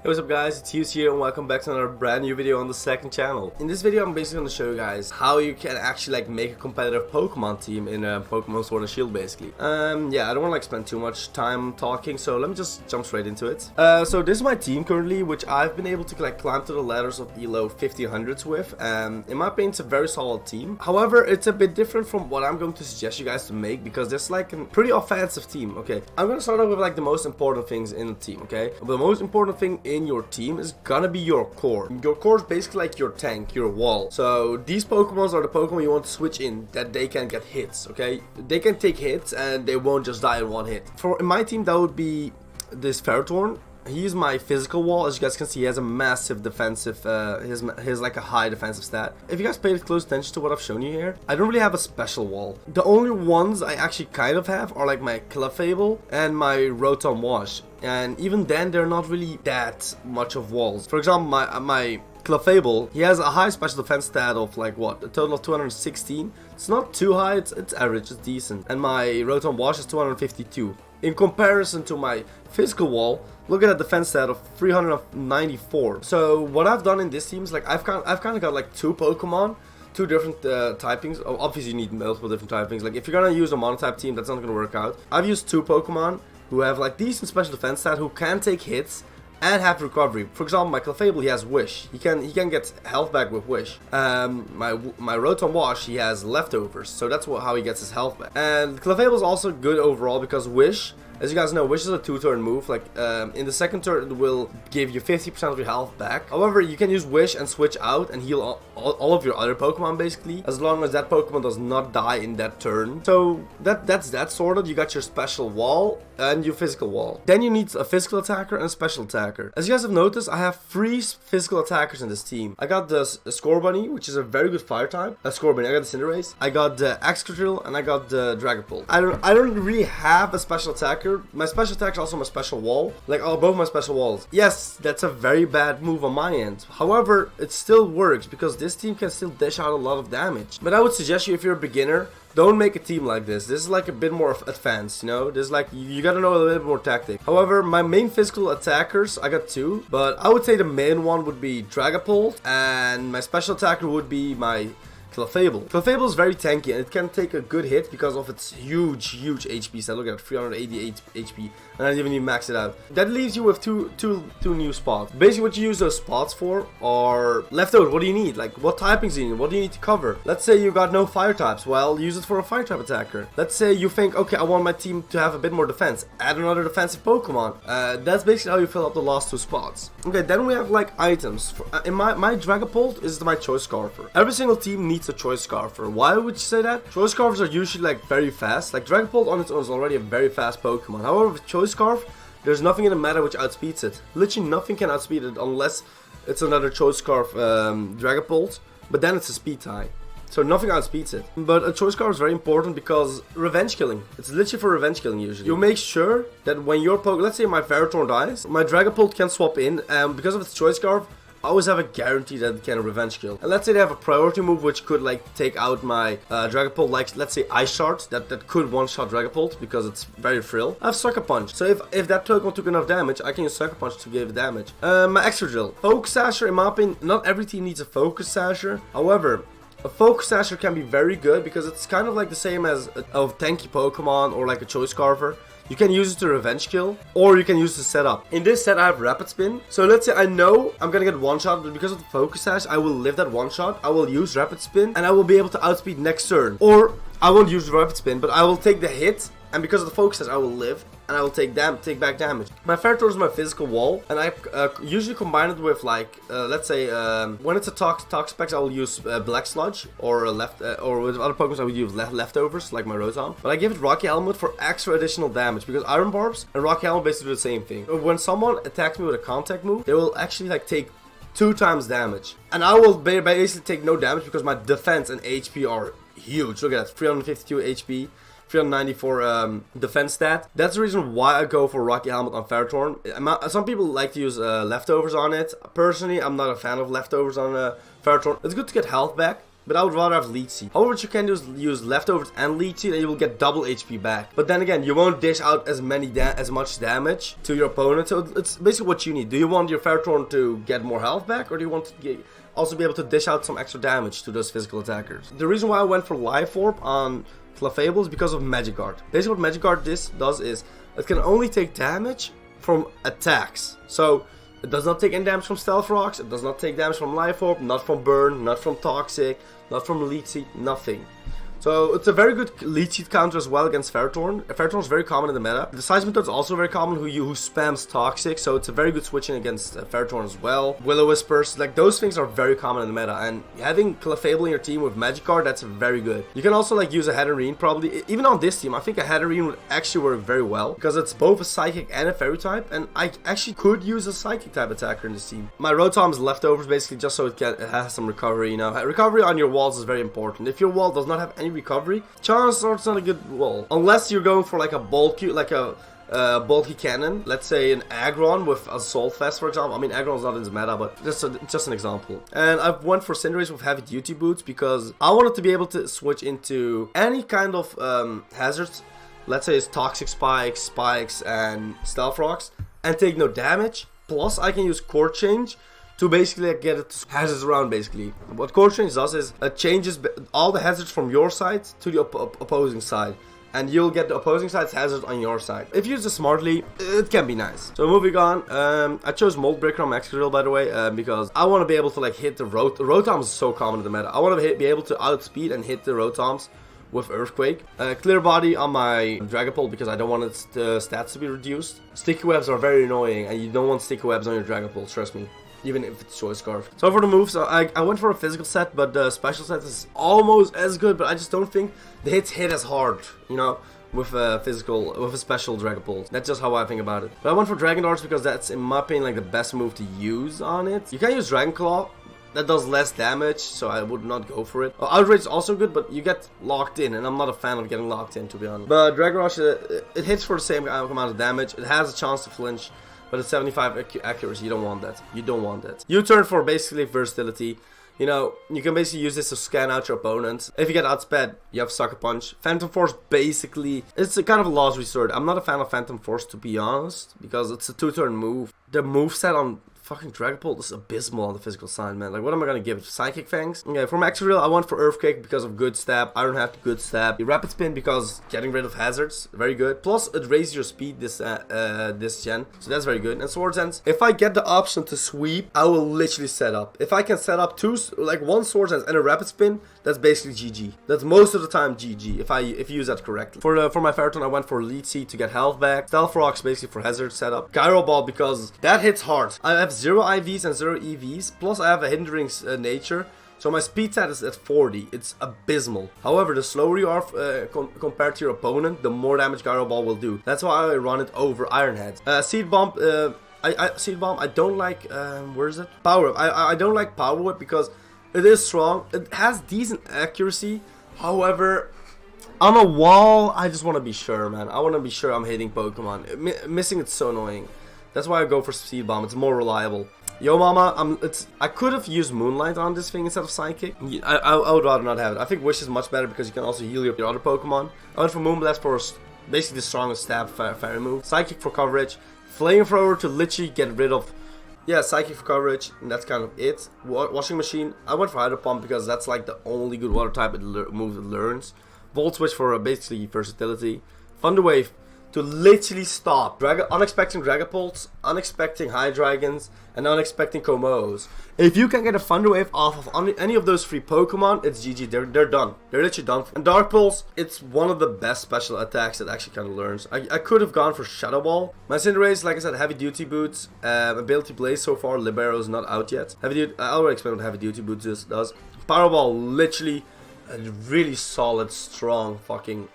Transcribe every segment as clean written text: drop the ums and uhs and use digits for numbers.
Hey, what's up guys, it's Huseey here and welcome back to another brand new video on the second channel. In this video I'm basically going to show you guys how you can actually make a competitive Pokemon team in Pokemon Sword and Shield basically. Yeah, I don't want to spend too much time talking, so let me just jump straight into it. So this is my team currently, which I've been able to climb to the ladders of the low 1500s with. In my opinion, it's a very solid team. However, it's a bit different from what I'm going to suggest you guys to make because this is a pretty offensive team, okay? I'm going to start off with the most important things in the team, okay? The most important thing in your team is gonna be your core. Your core is basically your tank, your wall. So these Pokemons are the Pokemon you want to switch in that they can get hits, okay? They can take hits and they won't just die in one hit. In my team, that would be this Ferrothorn. He's my physical wall. As you guys can see, he has a massive defensive, he has a high defensive stat. If you guys paid close attention to what I've shown you here, I don't really have a special wall. The only ones I actually kind of have are my Clefable and my Rotom Wash. And even then, they're not really that much of walls. For example, my Clefable, he has a high special defense stat of a total of 216. It's not too high, it's average, it's decent. And my Rotom Wash is 252. In comparison to my physical wall, look at that defense stat of 394. So what I've done in this team is I've kind of got two Pokemon, two different typings. Oh, obviously you need multiple different typings. If you're gonna use a monotype team, that's not gonna work out. I've used two Pokemon who have decent special defense stat, who can take hits and have recovery. For example, my Clefable, he has Wish. He can get health back with Wish. My Rotom Wash, he has leftovers, so that's how he gets his health back. And Clefable is also good overall because Wish, as you guys know, Wish is a 2-turn move. In the second turn, it will give you 50% of your health back. However, you can use Wish and switch out and heal all of your other Pokemon basically, as long as that Pokemon does not die in that turn. So that's that sorted. You got your special wall and your physical wall. Then you need a physical attacker and a special attacker. As you guys have noticed, I have 3 physical attackers in this team. I got the Scorbunny, which is a very good fire type. Scorbunny. I got the Cinderace. I got the Excadrill and I got the Dragapult. I don't really have a special attacker. My special attack is also my special wall. Both my special walls. Yes, that's a very bad move on my end. However, it still works because this team can still dish out a lot of damage. But I would suggest you, if you're a beginner, don't make a team like this. This is a bit more advanced, you know? This is you gotta know a little bit more tactic. However, my main physical attackers, I got 2. But I would say the main one would be Dragapult. And my special attacker would be my Clefable. Clefable is very tanky and it can take a good hit because of its huge HP stat. Look at it, 388 HP, and I didn't even max it out. That leaves you with two new spots. Basically, what you use those spots for are leftovers. What do you need? What typings do you need? What do you need to cover? Let's say you got no fire types. Well, use it for a fire type attacker. Let's say you think, okay, I want my team to have a bit more defense. Add another defensive Pokemon. That's basically how you fill up the last 2 spots. Okay, then we have items. In my Dragapult is my Choice Scarfer. Every single team needs a Choice Scarfer. Why would you say that? Choice Scarfers are usually very fast. Dragapult on its own is already a very fast Pokemon. However, with Choice Scarf, there's nothing in the meta which outspeeds it. Literally nothing can outspeed it unless it's another Choice Scarf Dragapult, but then it's a speed tie. So nothing outspeeds it. But a Choice Scarf is very important because revenge killing. It's literally for revenge killing usually. You make sure that when your Pokemon, let's say my Ferrothorn dies, my Dragapult can swap in, and because of its Choice Scarf, I always have a guarantee that it can revenge kill. And let's say they have a priority move which could take out my Dragapult, let's say Ice Shard, that could one-shot Dragapult because it's very frill. I have Sucker Punch, so if that Pokemon took enough damage, I can use Sucker Punch to give damage. My Excadrill. Focus Sasher, in my opinion, not every team needs a Focus Sasher. However, a Focus Sasher can be very good because it's kind of the same as a tanky Pokemon or a Choice Scarfer. You can use it to revenge kill, or you can use it to set up. In this set, I have Rapid Spin. So let's say I know I'm gonna get one shot, but because of the Focus Sash, I will live that one shot. I will use Rapid Spin, and I will be able to outspeed next turn. Or I won't use Rapid Spin, but I will take the hit, and because of the Focus Sash, I will live, and I will take back damage. My Ferrothorn is my physical wall, and I usually combine it with let's say when it's a Tox specs, I will use Black Sludge, or or with other Pokemon I would use leftovers like my Rotom. But I give it Rocky Helmet for extra additional damage because Iron Barbs and Rocky Helmet basically do the same thing. When someone attacks me with a contact move, they will actually take 2 times damage, and I will basically take no damage because my defense and HP are huge. Look at that, 352 HP. 394 defense stat. That's the reason why I go for Rocky Helmet on Ferrothorn. Some people like to use leftovers on it. Personally, I'm not a fan of leftovers on Ferrothorn. It's good to get health back, but I would rather have Leech Seed. However, what you can do is use Leftovers and Leech Seed, and you will get double HP back. But then again, you won't dish out as much damage to your opponent, so it's basically what you need. Do you want your Ferrothorn to get more health back, or do you want to also be able to dish out some extra damage to those physical attackers? The reason why I went for Life Orb on Clefable is because of Magic Guard. Basically what Magic Guard does is it can only take damage from attacks. So it does not take any damage from Stealth Rocks, it does not take damage from Life Orb, not from Burn, not from Toxic, not from Leech Seed, nothing. So it's a very good Leech Seed counter as well against Ferrothorn. Ferrothorn is very common in the meta. The Seismitoad is also very common who spams Toxic, so it's a very good switching against Ferrothorn as well. Will-O-Whispers, like those things are very common in the meta, and having Clefable in your team with Magic Guard, that's very good. You can also like use a Hatterene probably. Even on this team, I think a Hatterene would actually work very well because it's both a Psychic and a Fairy type, and I actually could use a Psychic type attacker in this team. My Rotom is Leftovers basically just so it has some recovery, you know. Recovery on your walls is very important. If your wall does not have any recovery, chances are it's not a good wall. Unless you're going for like a bulky cannon, let's say an Aggron with Assault Vest, for example. I mean, Aggron's not in the meta, but just an example. And I went for Cinderace with Heavy Duty Boots because I wanted to be able to switch into any kind of hazards. Let's say it's Toxic Spikes, and Stealth Rocks, and take no damage. Plus, I can use Core Change to basically get it to hazards around. Basically what Core Change does is it changes all the hazards from your side to the opposing side, and you'll get the opposing side's hazards on your side. If you use it smartly, it can be nice. So moving on, I chose Mold Breaker on Excadrill, by the way, because I want to be able to like hit the Rotoms is so common in the meta. I want to be able to outspeed and hit the Rotoms with Earthquake. Clear Body on my Dragapult because I don't want its stats to be reduced. Sticky Webs are very annoying, and you don't want Sticky Webs on your Dragapult, trust me. Even if it's Choice Scarf. So for the moves, I went for a physical set, but the special set is almost as good, but I just don't think the hits hit as hard, you know, with a special Dragapult. That's just how I think about it. But I went for Dragon Darts because that's, in my opinion, like the best move to use on it. You can use Dragon Claw. That does less damage, so I would not go for it. Outrage is also good, but you get locked in, and I'm not a fan of getting locked in, to be honest. But Dragon Rush, it hits for the same amount of damage. It has a chance to flinch, but it's 75 accuracy. You don't want that. You don't want that. U-turn for basically versatility. You know, you can basically use this to scan out your opponent. If you get outsped, you have Sucker Punch. Phantom Force, basically, it's a kind of a last resort. I'm not a fan of Phantom Force, to be honest, because it's a 2-turn move. The moveset on fucking Dragapult is abysmal on the physical side, man. Like, what am I gonna give it? Psychic Fangs? Okay, for Excadrill, I went for Earthquake because of good stab. Iron Hat, good stab. Rapid Spin because getting rid of hazards, very good. Plus, it raises your speed this gen, so that's very good. And Sword Dance, if I get the option to sweep, I will literally set up. If I can set up one Sword Dance and a Rapid Spin, that's basically GG. That's most of the time GG if you use that correctly. For my Ferrothorn, I went for Leech Seed to get health back. Stealth Rocks basically for hazard setup. Gyro Ball because that hits hard. I have 0 IVs and 0 EVs. Plus I have a hindering nature. So my speed stat is at 40. It's abysmal. However, the slower you are compared to your opponent, the more damage Gyro Ball will do. That's why I run it over Iron Head. Seed Bomb. Seed Bomb. I don't like. Where is it? Power Whip. I don't like Power Whip because it is strong. It has decent accuracy. However, on a wall, I just want to be sure, man. I want to be sure I'm hitting Pokemon. Missing it's so annoying. That's why I go for Seed Bomb. It's more reliable. Yo mama, I could have used Moonlight on this thing instead of Psychic. I would rather not have it. I think Wish is much better because you can also heal your other Pokemon. I went for Moonblast for basically the strongest stab fairy move. Psychic for coverage. Flamethrower to literally get rid of. Yeah, Psychic for coverage, and that's kind of it. Washing Machine, I went for Hydro Pump because that's like the only good water type move it learns. Volt Switch for basically versatility. Thunder Wave to literally stop unexpected Dragapults, unexpected Hydreigons, and unexpected Komos. If you can get a Thunder Wave off of any of those 3 Pokemon, it's GG. They're done. They're literally done. And Dark Pulse, it's one of the best special attacks that actually kind of learns. I could have gone for Shadow Ball. My Cinderace, like I said, Heavy Duty Boots, Ability Blaze so far. Libero is not out yet. I already explained what Heavy Duty Boots does. Power Ball, literally a really solid, strong fucking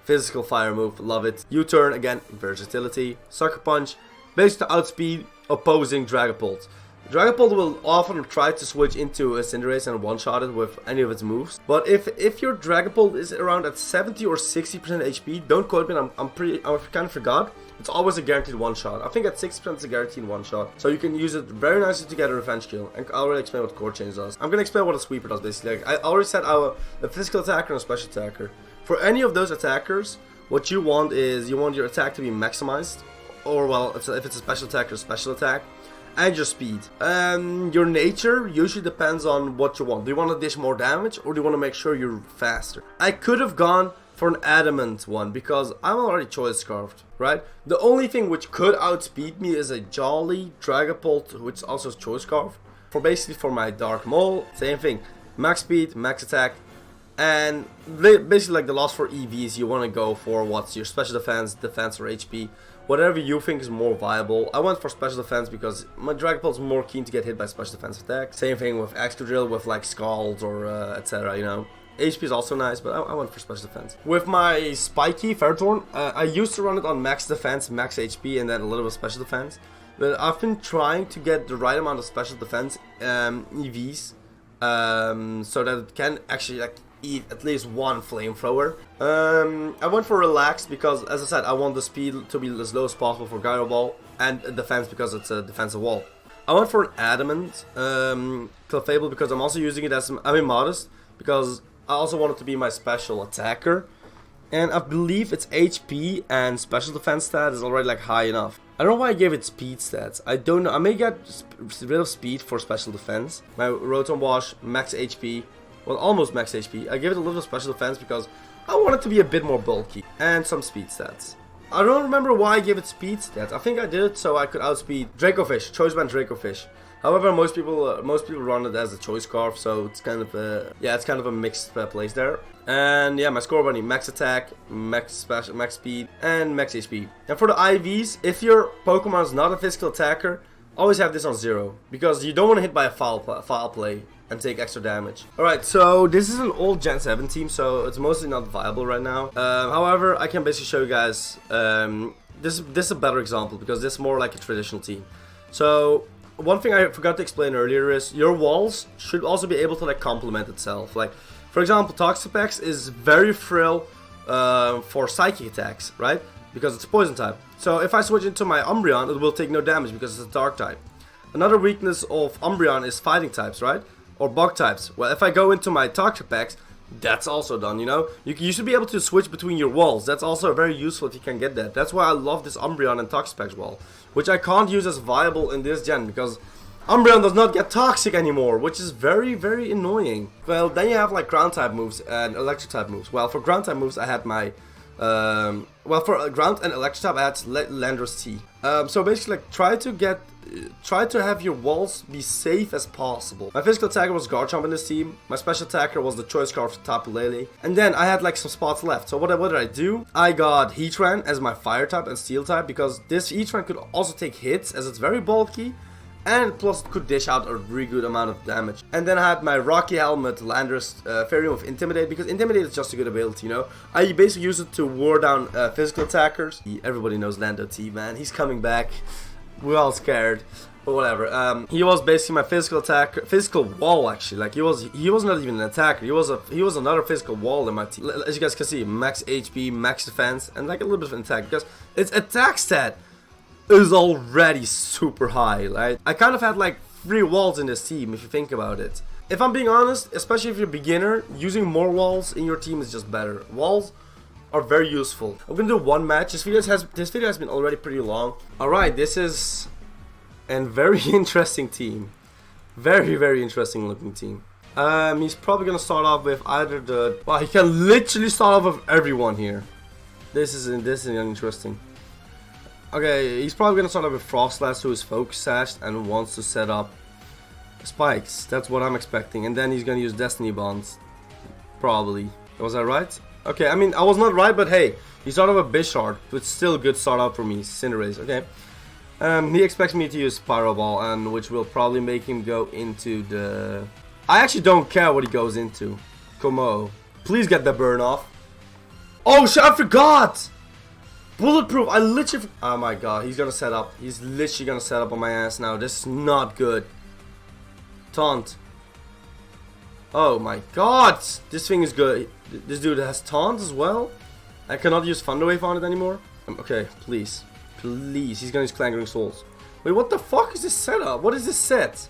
physical fire move, love it. U-turn, again, versatility. Sucker Punch, basically to outspeed opposing Dragapult. Dragapult will often try to switch into a Cinderace and one-shot it with any of its moves. But if your Dragapult is around at 70 or 60% HP, don't quote me, I kind of forgot. It's always a guaranteed one shot. I think at 60% it's a guaranteed one shot. So you can use it very nicely to get a revenge kill. And I'll already explain what core change does. I'm gonna explain what a sweeper does basically. Like, I already said a physical attacker and a special attacker. For any of those attackers, what you want is you want your attack to be maximized. Or well, if it's a special attacker, special attack. And your speed. Your nature usually depends on what you want. Do you want to dish more damage or do you want to make sure you're faster? I could have gone for an adamant one because I'm already choice scarfed, right? The only thing which could outspeed me is a jolly Dragapult, which also is choice scarf. For my dark mole, same thing. Max speed, max attack, and basically like the last 4 EVs, you want to go for what's your special defense, or HP. Whatever you think is more viable. I went for special defense because my Dragapult is more keen to get hit by special defense attack. Same thing with Excadrill, with like Scalds or etc. You know, HP is also nice, but I went for special defense. With my Spiky Ferrothorn, I used to run it on max defense, max HP, and then a little bit of special defense. But I've been trying to get the right amount of special defense EVs, so that it can actually like eat at least one flamethrower. I went for relaxed because, as I said, I want the speed to be as low as possible for Gyro Ball, and defense because it's a defensive wall. I went for an adamant Clefable because I'm also using it as I'm modest because I also want it to be my special attacker, and I believe its HP and special defense stat is already like high enough. I don't know why I gave it speed stats. I don't know. I may get rid of speed for special defense. My Rotom Wash, max HP. Well, almost max HP. I gave it a little special defense because I want it to be a bit more bulky. And some speed stats. I don't remember why I gave it speed stats. I think I did it so I could outspeed Dracofish, Choice Band Dracofish. However, most people run it as a choice scarf, so it's kind of a mixed place there. And yeah, my score bunny, max attack, max special, max speed, and max HP. And for the IVs, if your Pokemon is not a physical attacker, always have this on 0 because you don't want to hit by a foul play and take extra damage. Alright, so this is an old Gen 7 team, so it's mostly not viable right now. However, I can basically show you guys, this is a better example because this is more like a traditional team. So one thing I forgot to explain earlier is your walls should also be able to like complement itself. Like, for example, Toxapex is very frill for psychic attacks, right? Because it's poison type. So if I switch into my Umbreon, it will take no damage because it's a dark type. Another weakness of Umbreon is fighting types, right? Or bug types. Well, if I go into my Toxapex, that's also done, you know? You should be able to switch between your walls. That's also very useful if you can get that. That's why I love this Umbreon and Toxapex wall, which I can't use as viable in this gen because Umbreon does not get toxic anymore, which is very, very annoying. Well, then you have like ground type moves and electric type moves. Well, for ground type moves, I had my well, for ground and electric type, I had Landorus T. So basically, like, try to have your walls be safe as possible. My physical attacker was Garchomp in this team. My special attacker was the Choice Scarf Tapu Lele. And then I had like some spots left. So what did I do? I got Heatran as my fire type and steel type because this Heatran could also take hits as it's very bulky. And plus it could dish out a really good amount of damage. And then I had my Rocky Helmet Landorus Fairy with Intimidate because Intimidate is just a good ability, you know. I basically use it to ward down physical attackers. Everybody knows Lando T, man. He's coming back. We're all scared. But whatever. He was basically my physical wall actually. Like he was not even an attacker. He was another physical wall in my team. As you guys can see, max HP, max defense, and like a little bit of an attack because its attack stat is already super high, right? I kind of had like 3 walls in this team if you think about it. If I'm being honest, especially if you're a beginner, using more walls in your team is just better. Walls are very useful. I'm gonna do one match. This video has been already pretty long. Alright, this is a very interesting team. Very, very interesting looking team. He's probably gonna start off with either the... Wow, he can literally start off with everyone here. This is interesting. Okay, he's probably gonna start off with Frostlass, who is focus sashed and wants to set up spikes. That's what I'm expecting. And then he's gonna use Destiny Bonds. Probably. Was I right? Okay, I mean, I was not right, but hey, he started with Bisharp, which is still a good start out for me. Cinderace, okay. He expects me to use Pyro Ball, and which will probably make him go into the... I actually don't care what he goes into. Como. Please get the burn off. Oh shit, I forgot! Bulletproof, I literally... Oh my god, he's gonna set up. He's literally gonna set up on my ass now. This is not good. Taunt. Oh my god, this thing is good. This dude has taunt as well. I cannot use Thunder Wave on it anymore. Okay, please. Please, he's gonna use Clangering Souls. Wait, what the fuck is this setup? What is this set?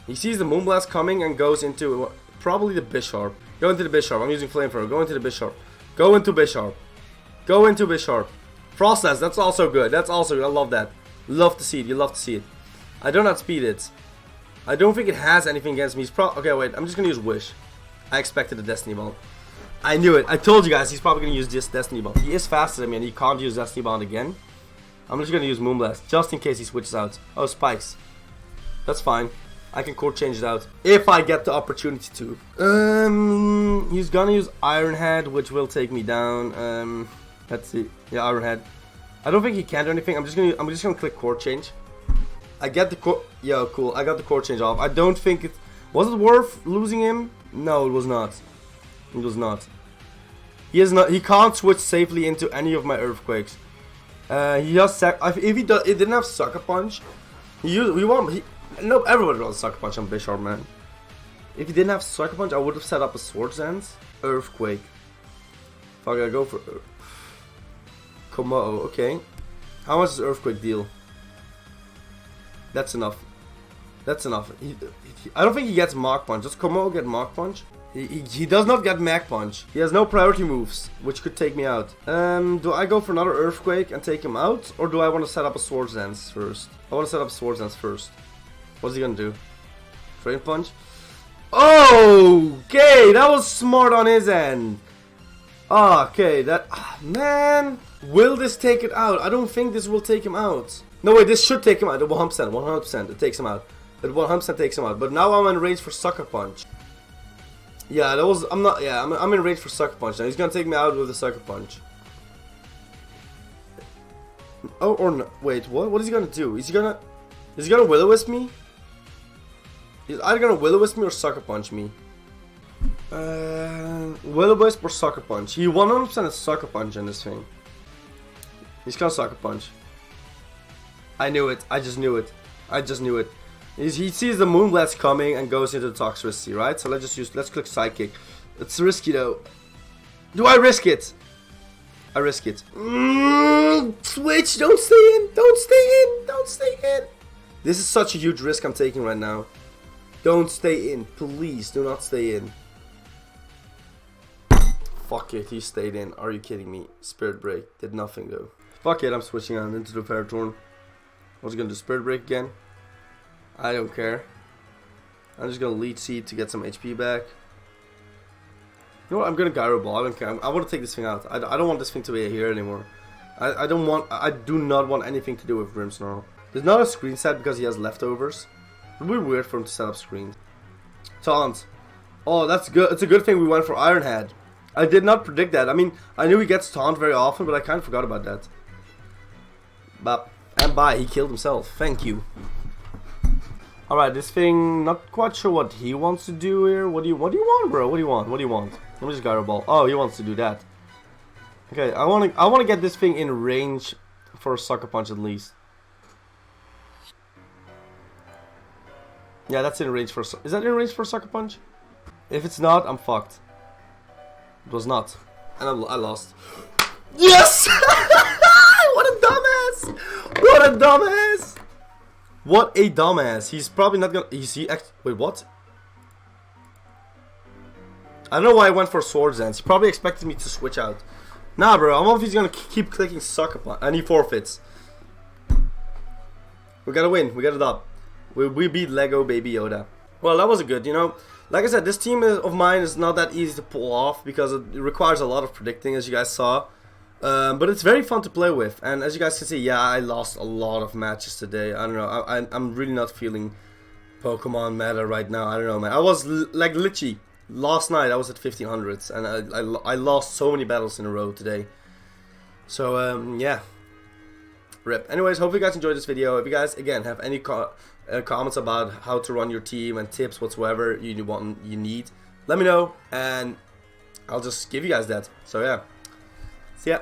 He sees the Moonblast coming and goes into probably the Bisharp. Go into the Bisharp. I'm using Flamethrower. Go into the Bisharp. Go into Bisharp. Go into Bisharp. Frostlass, that's also good. That's also good. I love that. Love to see it. You love to see it. I don't outspeed it. I don't think it has anything against me. He's okay, wait. I'm just gonna use Wish. I expected a Destiny Bond. I knew it. I told you guys he's probably gonna use this Destiny Bond. He is faster than me and he can't use Destiny Bond again. I'm just gonna use Moonblast just in case he switches out. Oh, spikes. That's fine. I can core change it out if I get the opportunity to. He's gonna use Iron Head, which will take me down. Let's see. Yeah, Iron Head. I don't think he can do anything. I'm just gonna click core change. I get the core. Yo, cool. I got the core change off. I don't think it was it worth losing him. No, it was not. It was not. He is not. He can't switch safely into any of my earthquakes. He just if he didn't have Sucker Punch. No, everybody wants Sucker Punch on Bisharp, man. If he didn't have Sucker Punch, I would have set up a Swords Dance. Earthquake. Fuck, I go for Komodo, okay. How much does Earthquake deal? That's enough. That's enough. I don't think he gets Mach Punch. Does Komodo get Mach Punch? He does not get Mach Punch. He has no priority moves, which could take me out. Do I go for another Earthquake and take him out? Or do I want to set up a Swords Dance first? I want to set up a Swords Dance first. What's he gonna do? Frame Punch? Okay, that was smart on his end. Okay, man. Will this take it out? I don't think this will take him out. No, wait, this should take him out. 100%, 100%. It takes him out. It 100% takes him out. But now I'm in range for Sucker Punch. Yeah, that was. I'm not. Yeah, I'm in range for Sucker Punch now. He's gonna take me out with a Sucker Punch. Oh, or no. Wait, what? What is he gonna do? Is he gonna Will-O-Wisp me? He's either gonna Will-O-Wisp me or Sucker Punch me. Will-O-Wisp or Sucker Punch. He 100% is Sucker Punch in this thing. He's gonna Sucker Punch. I knew it. I just knew it. I just knew it. He sees the Moonblast coming and goes into the Toxtricity, right? So let's click Sidekick. It's risky though. Do I risk it? I risk it. Switch! Don't stay in! Don't stay in! Don't stay in! This is such a huge risk I'm taking right now. Don't stay in. Please do not stay in. Fuck it, he stayed in. Are you kidding me? Spirit Break. Did nothing though. Fuck it, I'm switching on into the Ferrothorn. What's he gonna do? Spirit Break again? I don't care. I'm just gonna Leech Seed to get some HP back. You know what? I'm gonna Gyro Ball. I don't care. I want to take this thing out. I don't want this thing to be here anymore. I do not want anything to do with Grimmsnarl. There's not a screen set because he has leftovers. It would be weird for him to set up screens. Taunt. Oh, that's good. It's a good thing we went for Iron Head. I did not predict that. I mean, I knew he gets taunt very often, but I kind of forgot about that. And bye, he killed himself. Thank you. Alright, this thing, not quite sure what he wants to do here. What do you want, bro? What do you want? What do you want? Let me just Gyro Ball. Oh, he wants to do that. Okay, I wanna get this thing in range for a Sucker Punch at least. Yeah, that's in range for. Is that in range for a Sucker Punch? If it's not, I'm fucked. It was not, and I lost. Yes! What a dumbass! What a dumbass! What a dumbass! He's probably not gonna. Wait, what? I don't know why I went for Swords Dance. He probably expected me to switch out. Nah, bro. I don't know if he's gonna keep clicking Sucker Punch, and he forfeits. We gotta win. We gotta dub. We beat Lego Baby Yoda. Well, that was good, you know. Like I said, this team of mine is not that easy to pull off because it requires a lot of predicting, as you guys saw. But it's very fun to play with. And as you guys can see, yeah, I lost a lot of matches today. I don't know. I'm really not feeling Pokemon meta right now. I don't know, man. I was like literally last night. I was at 1500s, and I lost so many battles in a row today. So yeah. Rip. Anyways, hope you guys enjoyed this video. If you guys again have any comments about how to run your team and tips whatsoever you need, let me know and I'll just give you guys that. So yeah, see ya.